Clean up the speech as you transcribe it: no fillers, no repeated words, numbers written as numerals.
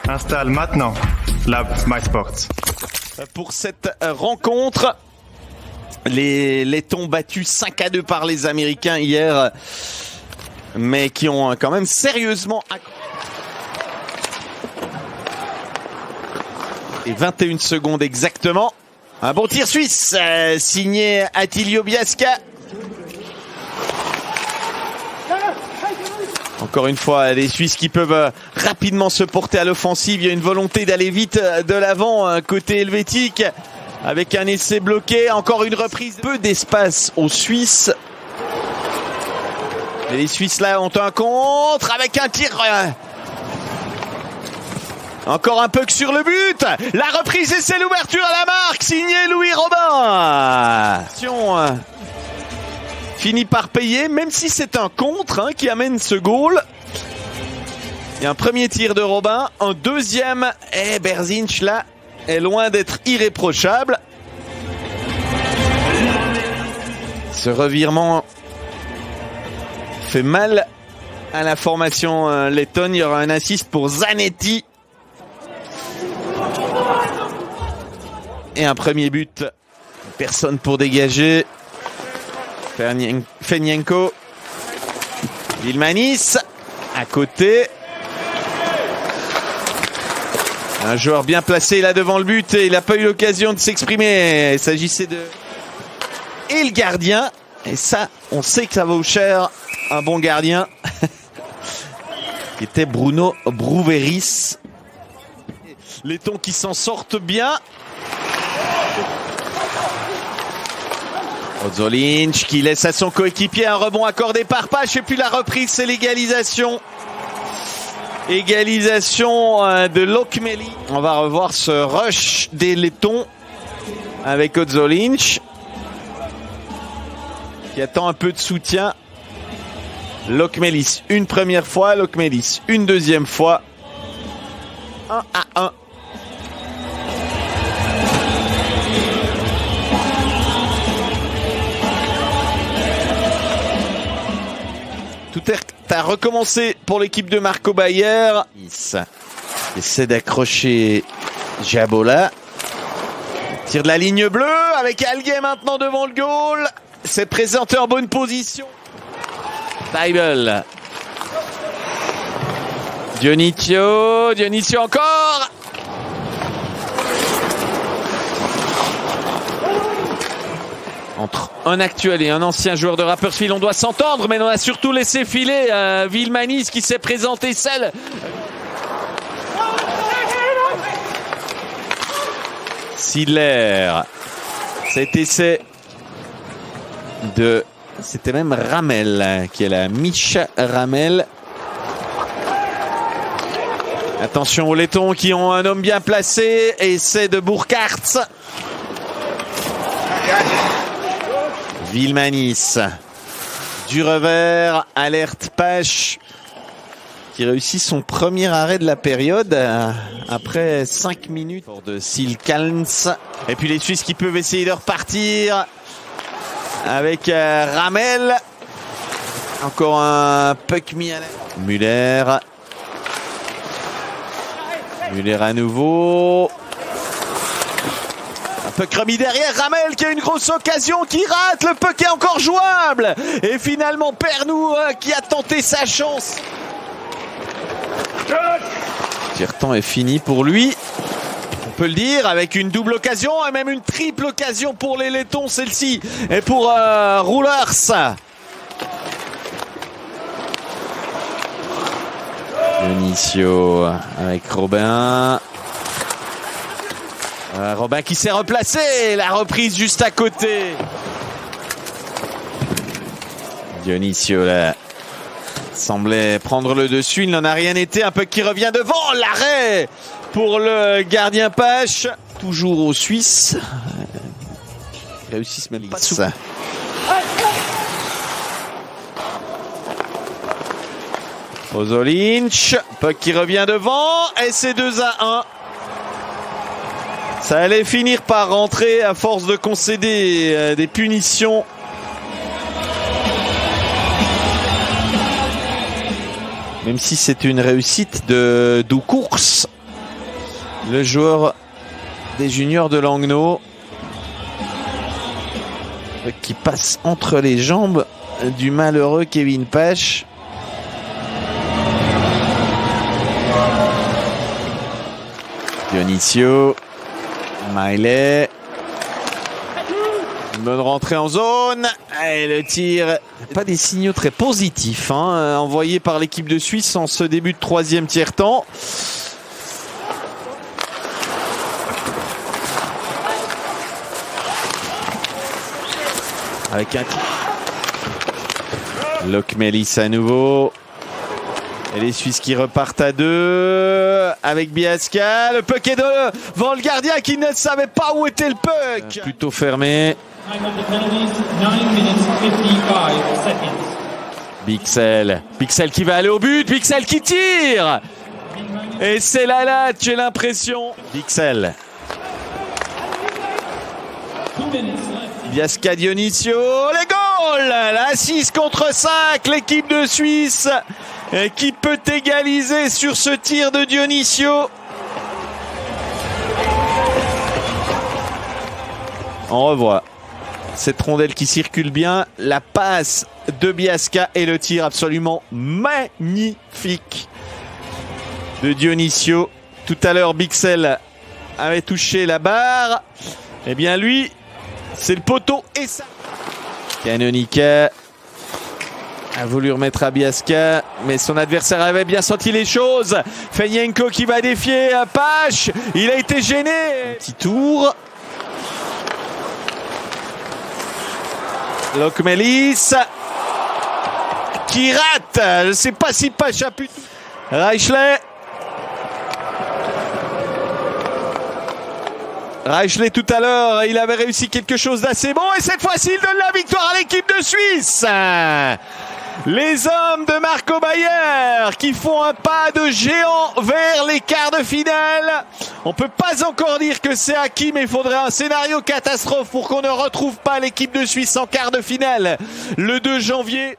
Installe maintenant Lab MySports. Pour cette rencontre, les Lettons battus 5-2 par les Américains hier, mais qui ont quand même sérieusement... Et 21 secondes exactement. Un bon tir suisse signé Attilio Biasca. Encore une fois, les Suisses qui peuvent rapidement se porter à l'offensive. Il y a une volonté d'aller vite de l'avant côté helvétique avec un essai bloqué. Encore une reprise. Peu d'espace aux Suisses. Et les Suisses là ont un contre avec un tir. Encore un puck sur le but. La reprise et c'est l'ouverture à la marque. Signé Louis Robin. Finit par payer, même si c'est un contre qui amène ce goal. Il y a un premier tir de Robin, un deuxième. Et Berzinch là est loin d'être irréprochable. Ce revirement fait mal à la formation lettonne. Il y aura un assist pour Zanetti. Et un premier but. Personne pour dégager. Fenienko. Vilmanis. À côté. Un joueur bien placé là devant le but et il n'a pas eu l'occasion de s'exprimer. Il s'agissait de... Et le gardien. Et ça, on sait que ça vaut cher. Un bon gardien. Qui était Bruno Brouveris. Les Lettons qui s'en sortent bien. Ozolinch qui laisse à son coéquipier un rebond accordé par Pache et puis la reprise, c'est l'égalisation. Égalisation de Lokmeli. On va revoir ce rush des Lettons avec Ozolinch qui attend un peu de soutien. Lokmelis une première fois, Lokmelis une deuxième fois. 1-1. Tout a recommencé pour l'équipe de Marco Bayer. Il essaie d'accrocher Jabola. Tire de la ligne bleue avec Alguet maintenant devant le goal. C'est présenté en bonne position. Bible. Dionisio encore. Entre un actuel et un ancien joueur de Rapperswil, on doit s'entendre, mais on a surtout laissé filer Vilmanis qui s'est présenté seul. Sidler. Cet essai de... C'était même Ramel qui est là. Misha Ramel. Attention aux Lettons qui ont un homme bien placé. Essai de Burkhardt. Vilmanis. Du revers. Alerte Pache. Qui réussit son premier arrêt de la période après 5 minutes. De Silkans. Et puis les Suisses qui peuvent essayer de repartir. Avec Ramel. Encore un puck mis à l'air. Muller à nouveau. Un puck remis derrière. Ramel qui a une grosse occasion qui rate. Le puck est encore jouable. Et finalement Pernou qui a tenté sa chance. Tiers-temps est fini pour lui. On peut le dire, avec une double occasion et même une triple occasion pour les Lettons, celle-ci. Et pour Roulers. Dionisio avec Robin. Robin qui s'est replacé. La reprise juste à côté. Dionisio là semblait prendre le dessus. Il n'en a rien été. Un peu qui revient devant. L'arrêt pour le gardien Pache. Toujours aux Suisses. Ils réussissent même pas tout. Ozolinch. Puck qui revient devant. Et c'est 2-1. Ça allait finir par rentrer à force de concéder des punitions. Même si c'est une réussite de Doucourse. Le joueur des juniors de Langnau qui passe entre les jambes du malheureux Kevin Pash. Dionisio, Miley, une bonne rentrée en zone et le tir. Pas des signaux très positifs envoyés par l'équipe de Suisse en ce début de troisième tiers-temps. Avec un Lokmelis à nouveau. Et les Suisses qui repartent à deux avec Biasca. Le puck est devant le gardien qui ne savait pas où était le puck. Plutôt fermé. Bixel. Bixel qui va aller au but. Bixel qui tire. Et c'est la latte, j'ai l'impression. Bixel. Biasca Dionisio. Les goals. La 6 contre 5. L'équipe de Suisse qui peut égaliser sur ce tir de Dionisio. On revoit cette rondelle qui circule bien, la passe de Biasca et le tir absolument magnifique de Dionisio. Tout à l'heure, Bixel avait touché la barre. Eh bien lui, c'est le poteau et ça. Canonica a voulu remettre à Biasca, mais son adversaire avait bien senti les choses. Fenienko qui va défier Pash. Il a été gêné. Petit tour. Lokmelis qui rate. Je ne sais pas si Pash a pu. Reichley. Reichley tout à l'heure, il avait réussi quelque chose d'assez bon. Et cette fois-ci, il donne la victoire à l'équipe de Suisse. Les hommes de Marco Bayer qui font un pas de géant vers les quarts de finale. On peut pas encore dire que c'est acquis, mais il faudrait un scénario catastrophe pour qu'on ne retrouve pas l'équipe de Suisse en quart de finale le 2 janvier.